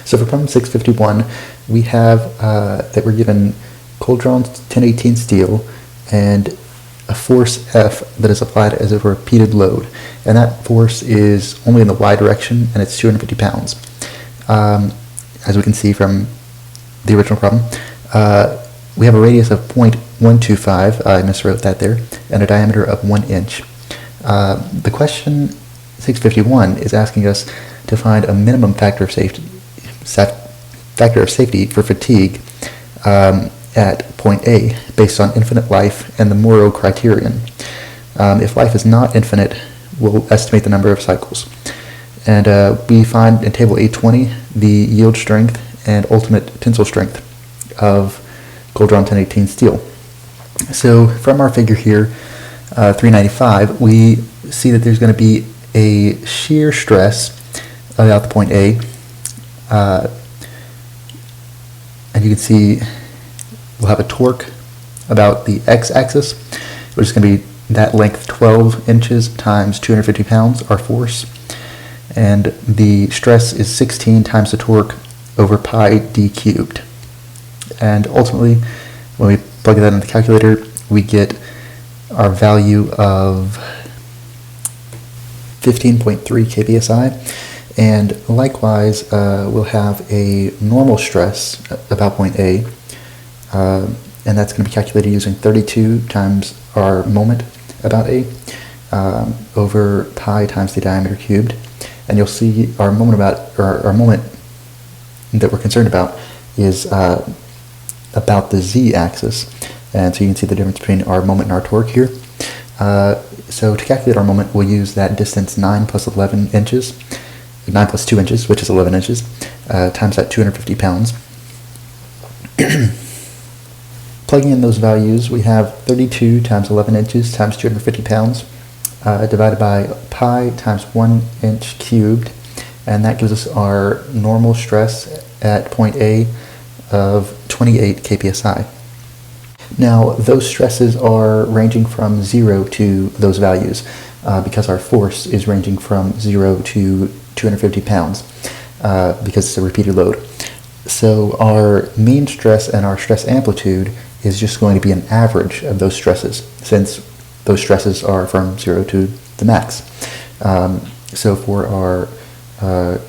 So for problem 651, we have that we're given cold-drawn 1018 steel and a force F that is applied as a repeated load. And that force is only in the y direction, and it's 250 pounds. As we can see from the original problem, we have a radius of 0.125, I miswrote that there, and a diameter of 1 inch. The question 651 is asking us to find a minimum factor of safety for fatigue at point A based on infinite life and the Morrow criterion. If life is not infinite, we'll estimate the number of cycles. And we find in table 820 the yield strength and ultimate tensile strength of cold-drawn 1018 steel. So from our figure here, 395, we see that there's going to be a shear stress about the point A, and you can see we'll have a torque about the x-axis, which is going to be that length 12 inches times 250 pounds, our force, and the stress is 16 times the torque over pi d cubed. And ultimately, when we plug that in the calculator, we get our value of 15.3 kpsi. And likewise, we'll have a normal stress about point A, and that's going to be calculated using 32 times our moment about A over pi times the diameter cubed. And you'll see our moment that we're concerned about is about the z-axis, and so you can see the difference between our moment and our torque here. So to calculate our moment, we'll use that distance 9 plus 11 inches, 9 plus 2 inches, which is 11 inches, times that 250 pounds. Plugging in those values, we have 32 times 11 inches times 250 pounds divided by pi times 1 inch cubed, and that gives us our normal stress at point A of 28 kpsi. Now, those stresses are ranging from 0 to those values because our force is ranging from 0 to 250 pounds because it's a repeated load. So our mean stress and our stress amplitude is just going to be an average of those stresses, since those stresses are from 0 to the max. So for our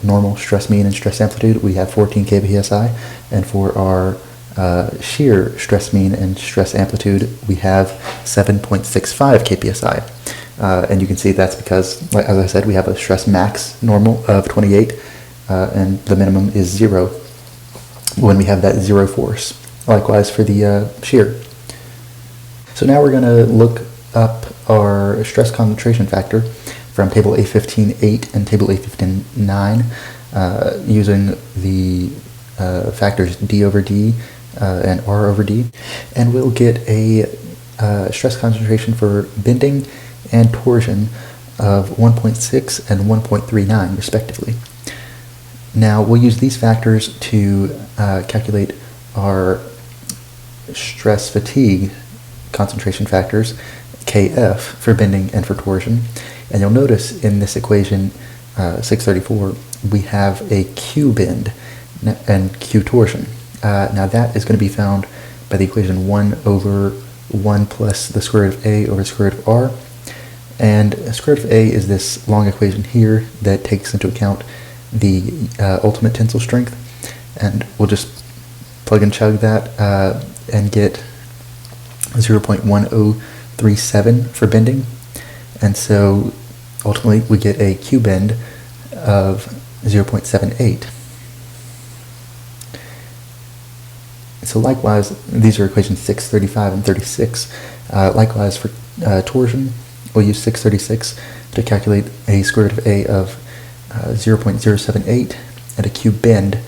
normal stress mean and stress amplitude, we have 14 kpsi, and for our shear stress mean and stress amplitude, we have 7.65 kpsi. And you can see that's because, as I said, we have a stress max normal of 28, and the minimum is 0 when we have that 0 force. Likewise for the shear. So now we're going to look up our stress concentration factor from table A15-8 and table A15-9 using the factors D over D and R over D, and we'll get a stress concentration for bending and torsion of 1.6 and 1.39 respectively. Now we'll use these factors to calculate our stress fatigue concentration factors, Kf for bending and for torsion. And you'll notice in this equation 634 we have a Q bend and Q torsion. Now that is going to be found by the equation 1 over 1 plus the square root of A over the square root of R. And square root of A is this long equation here that takes into account the ultimate tensile strength. And we'll just plug and chug that and get 0.1037 for bending. And so ultimately we get a Q bend of 0.78. So likewise, these are equations 635 and 36. Likewise for torsion, we'll use 636 to calculate a square root of A of 0.078 and a Q bend,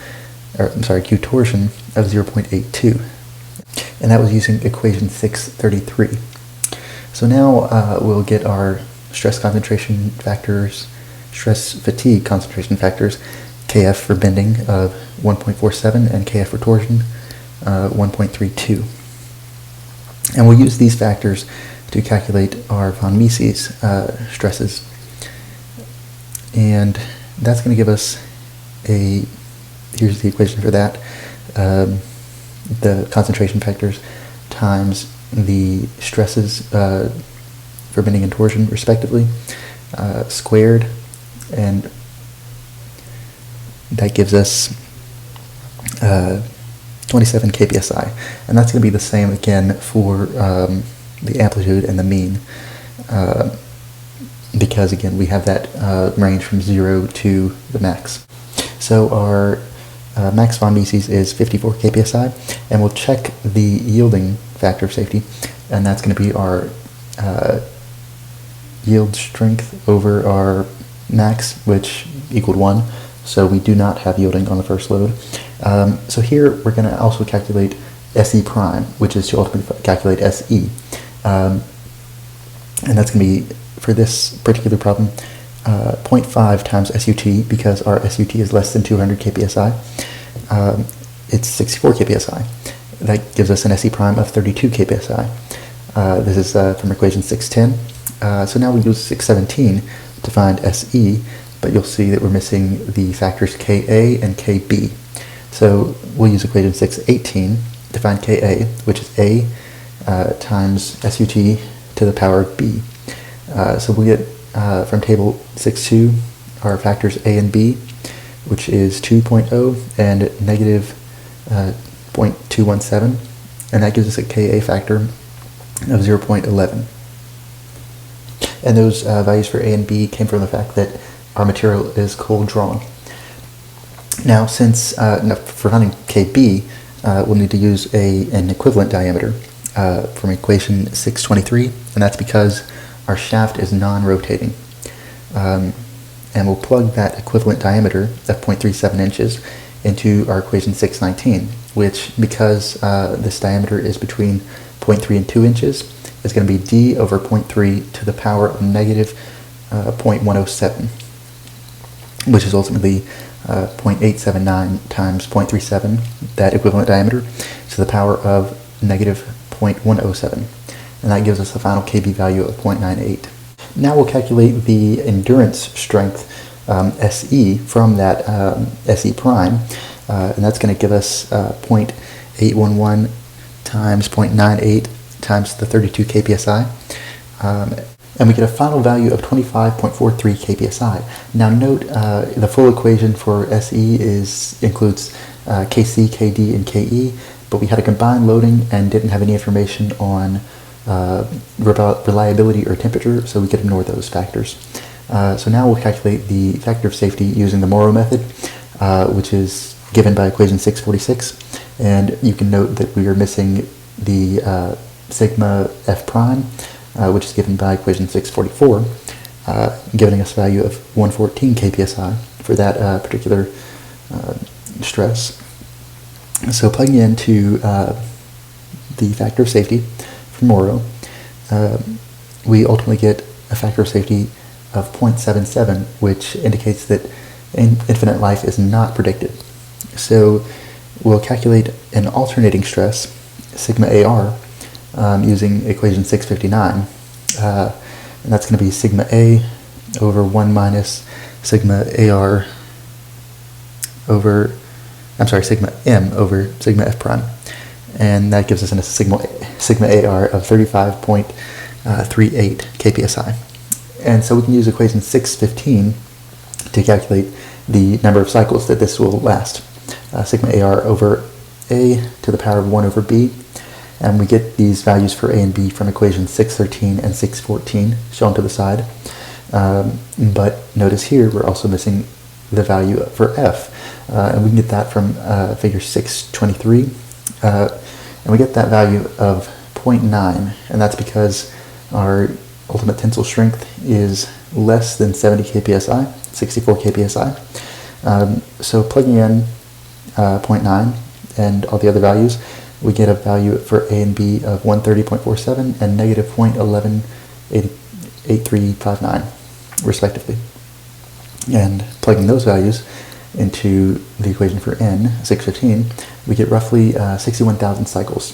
Q torsion of 0.82. And that was using equation 633. So now we'll get our stress concentration factors, stress fatigue concentration factors, Kf for bending of 1.47 and Kf for torsion 1.32. And we'll use these factors to calculate our von Mises stresses. And that's going to give us a here's the equation for that. The concentration factors times the stresses for bending and torsion, respectively, squared, and that gives us 27 kpsi, and that's going to be the same again for the amplitude and the mean, because again we have that range from 0 to the max. So our max von Mises is 54 kpsi, and we'll check the yielding factor of safety, and that's going to be our yield strength over our max, which equaled 1. So we do not have yielding on the first load. So here we're going to also calculate SE prime, which is to ultimately calculate SE. And that's going to be, for this particular problem, 0.5 times SUT, because our SUT is less than 200 kpsi. It's 64 kpsi. That gives us an SE prime of 32 kpsi. This is from equation 610. So now we use 617 to find SE, but you'll see that we're missing the factors Ka and Kb. So we'll use equation 618 to find Ka, which is A times SUT to the power of B. So we get from table 6.2 our factors A and B, which is 2.0 and negative 0.217, and that gives us a Ka factor of 0.11. And those values for A and B came from the fact that our material is cold drawn. Now, since for finding Kb, we'll need to use an equivalent diameter from equation 623, and that's because our shaft is non-rotating. And we'll plug that equivalent diameter of 0.37 inches into our equation 619, which, because this diameter is between 0.3 and 2 inches, is going to be d over 0.3 to the power of negative 0.107, which is ultimately 0.879 times 0.37, that equivalent diameter, to the power of negative 0.107. And that gives us a final Kb value of 0.98. Now we'll calculate the endurance strength, SE, from that SE prime, and that's going to give us 0.811 times 0.98 times the 32 kpsi, and we get a final value of 25.43 kpsi. Now note the full equation for SE includes Kc, Kd, and Ke, but we had a combined loading and didn't have any information on reliability or temperature, so we could ignore those factors. So now we'll calculate the factor of safety using the Morrow method, which is given by equation 646, and you can note that we are missing the sigma f prime, which is given by equation 644, giving us a value of 114 kpsi for that particular stress. So plugging into the factor of safety from Morrow, we ultimately get a factor of safety of 0.77, which indicates that infinite life is not predicted. So we'll calculate an alternating stress, sigma AR, using equation 659, and that's going to be sigma A over 1 minus sigma AR over, sigma M over sigma F prime, and that gives us a sigma AR of 35.38 kpsi. And so we can use equation 615 to calculate the number of cycles that this will last. Sigma AR over A to the power of 1 over B, and we get these values for A and B from equations 613 and 614 shown to the side. But notice here we're also missing the value for F, and we can get that from figure 623, and we get that value of 0.9, and that's because our ultimate tensile strength is less than 70 kpsi, 64 kpsi. So plugging in 0.9 and all the other values, we get a value for A and B of 130.47 and negative 0.118359, respectively. And plugging those values into the equation for N, 615, we get roughly 61,000 cycles.